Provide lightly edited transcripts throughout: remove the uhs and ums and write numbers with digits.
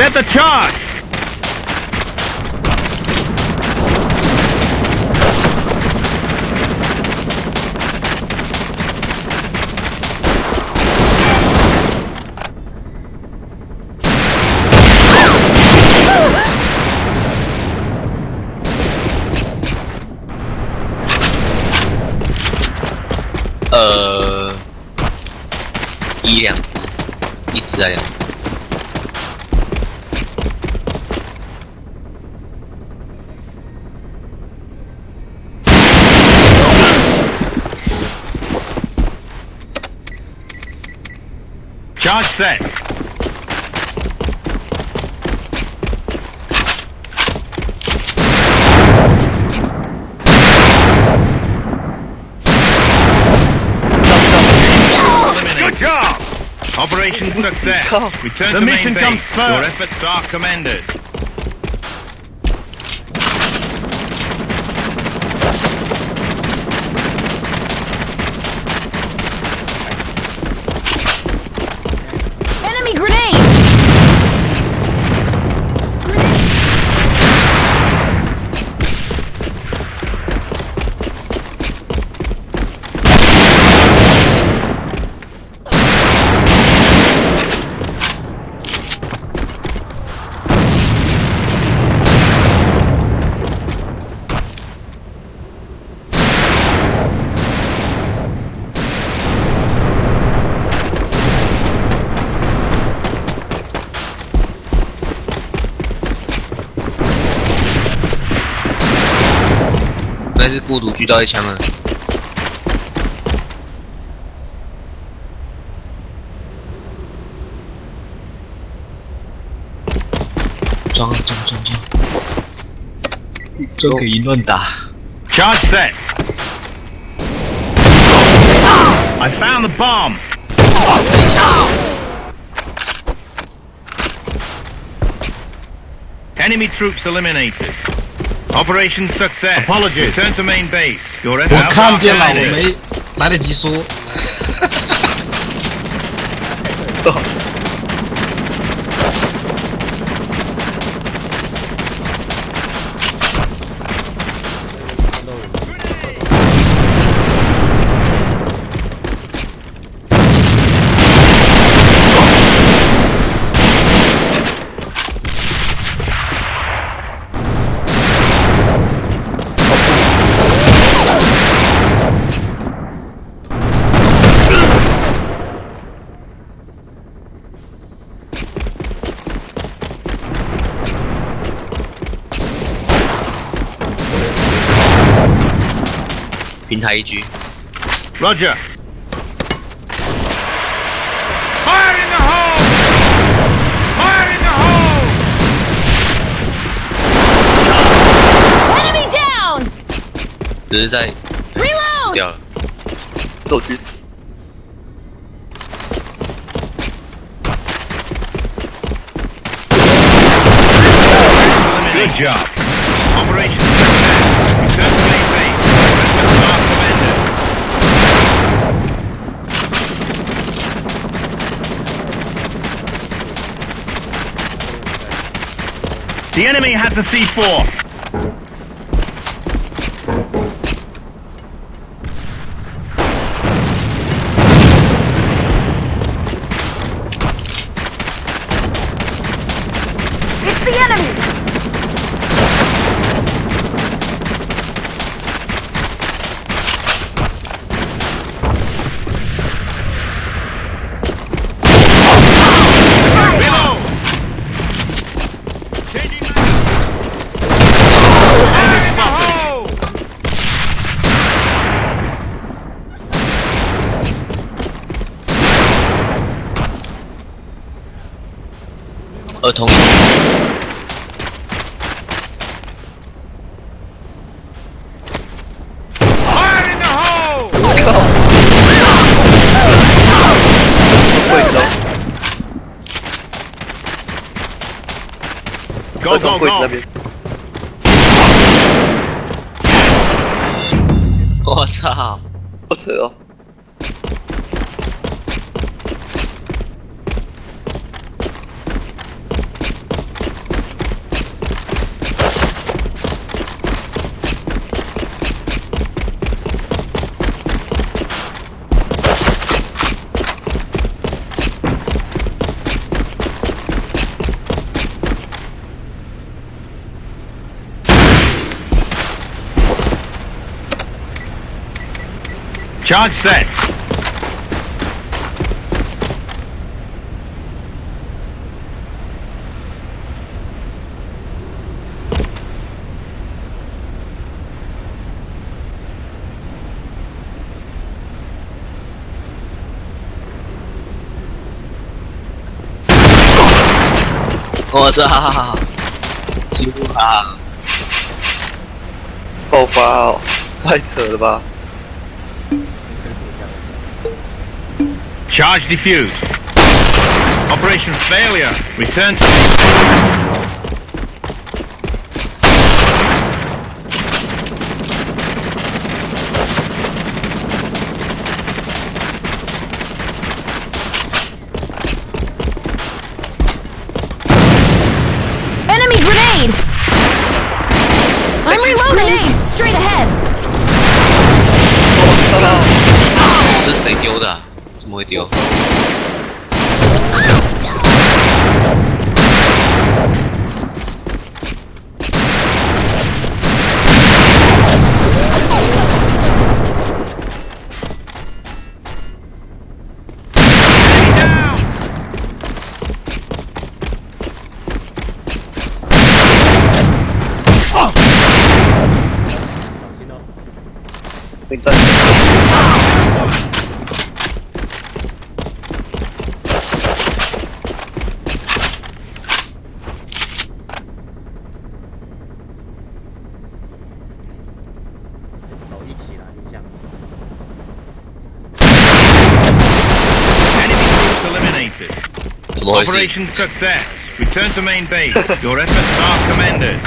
Get the charge!一只啊两只。 Charge set. Good job! Operation success. Return to main base. Your efforts are commended. Enemy grenade!应该是孤独狙到一枪了。装，就可以乱打。Charge set. I found the bomb. Enemy troops eliminated. Operation success. Apologies. Return to main base. Your efforts 我看 are 见了，我 commended. 没来得及说。平台一狙。 Roger. Fire in the hole! Fire in the hole! Enemy down! 只是在死 Reload! 掉了。斗狙死。 Good job. Operation success. Return to main base. Your efforts are commended. The enemy has the C4. It's the enemy! Reload! Changing mag. Fire in the hole! Fire in the hole! Go, go, go! 我操！好扯哦！ Charge set.我操！几乎啊！爆发哦，太扯了吧！ Charge defused. Operation failure. Return to... Enemy grenade! I'm reloading! Straight ahead! 是谁丢的？怎么会丢？被战。走一起啦，你想。 Enemy troops eliminated. 怎么回事？ Operation success. Return to main base. Your efforts are commended.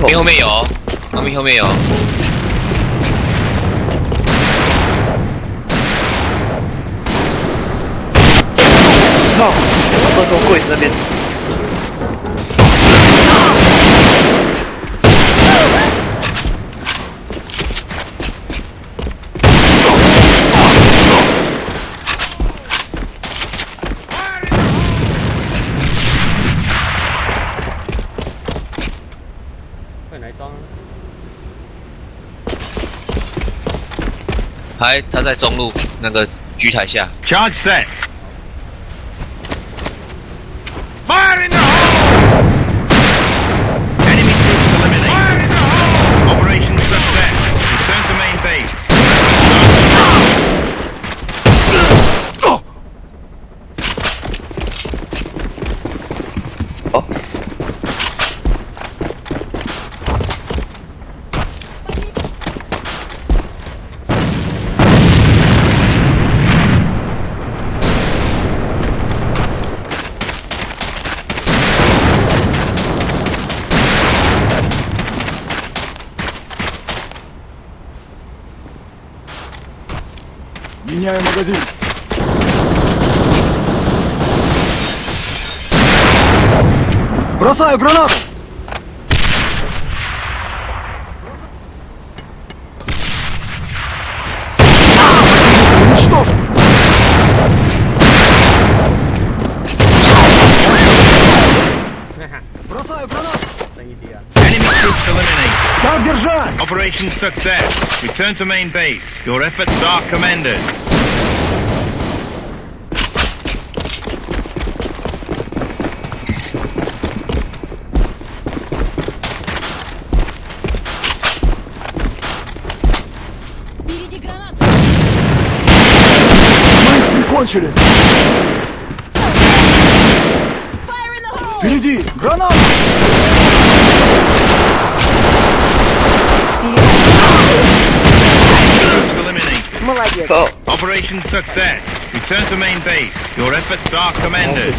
旁边后面有，旁边后面有。靠！二头柜子那边。快来装啊！他在中路那个狙台下。 Charge set. Fire in the hole! Enemy troops eliminated. Fire in the hole! Operation success. Return to main base. 哦。Меняю магазин. Бросаю гранату! Уничтожен! Бросаю гранату! Enemy troops eliminated. Operation success. Return to main base. Your efforts are commended. Впереди гранат! Мы их прикончили! Fire in the hole! Впереди! Граната! Troops eliminated. Молодец!靠！ Operation success. Return to main base. Your efforts are commended.